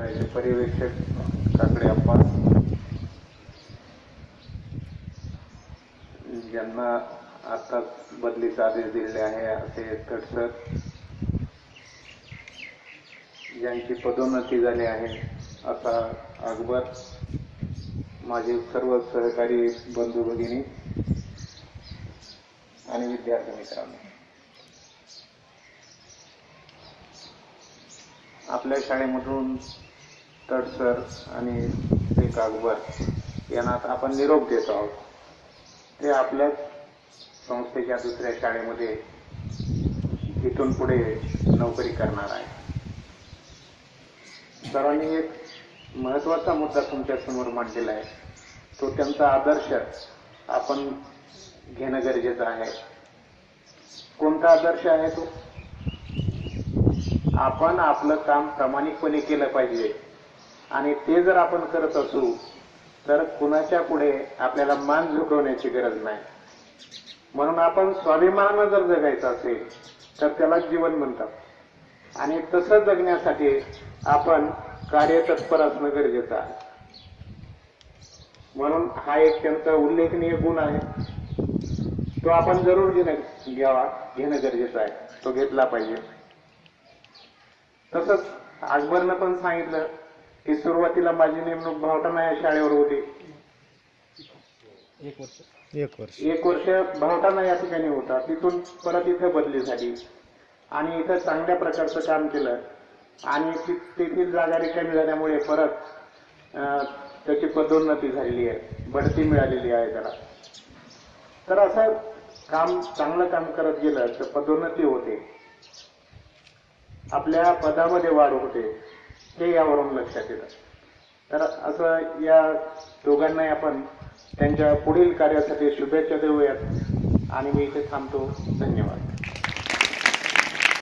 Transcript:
शाळेचे पर्यवेक्षक काकडे अप्पा, ज्यांना आताच बदलीचा आदेश दिलेले आहे असे तटसर, ज्यांची पदोन्नती झाली आहे असा अकबर, माझे सर्व सहकारी बंधू भगिनी आणि विद्यार्थी मित्रांनो, आपल्या शाळेमधून तटसर आणि शेख अकबर यांना आपण निरोप देत आहोत. ते आपल्या संस्थेच्या दुसऱ्या शाळेमध्ये इथून पुढे नोकरी करणार आहे. सरांनी एक महत्त्वाचा मुद्दा तुमच्या समोर मांडलेला आहे. तो त्यांचा आदर्श आपण घेणं गरजेचं आहे. कोणता आदर्श आहे तो? आपण आपलं काम प्रामाणिकपणे केलं पाहिजे आणि ते जर आपण करत असू तर कुणाच्या पुढे आपल्याला मान झुकवण्याची गरज नाही. म्हणून आपण स्वाभिमानानं जर जगायचं असेल तर त्याला जीवन म्हणतात आणि तसं जगण्यासाठी आपण कार्यतत्पर असणं गरजेचं आहे. म्हणून हा एक त्यांचा उल्लेखनीय गुण आहे. तो आपण जरूर घेणं गरजेचं आहे. तो घेतला पाहिजे. तसंच अकबरनं पण सांगितलं की सुरुवातीला माझी नेमणूक भावटाणा या शाळेवर होती. एक वर्ष भावटाणा या ठिकाणी होता. तिथून परत इथं बदली झाली आणि इथं चांगल्या प्रकारचं काम केलं आणि तेथील जागा रिकामी झाल्यामुळे परत त्याची पदोन्नती झालेली आहे, बढती मिळालेली आहे त्याला. तर असं चांगलं काम करत गेलं तर पदोन्नती होते, आपल्या पदामध्ये वाढ होते, हे यावरून लक्षात येतं. तर असं या दोघांनाही आपण त्यांच्या पुढील कार्यासाठी शुभेच्छा देऊयात आणि मी इथे थांबतो. धन्यवाद.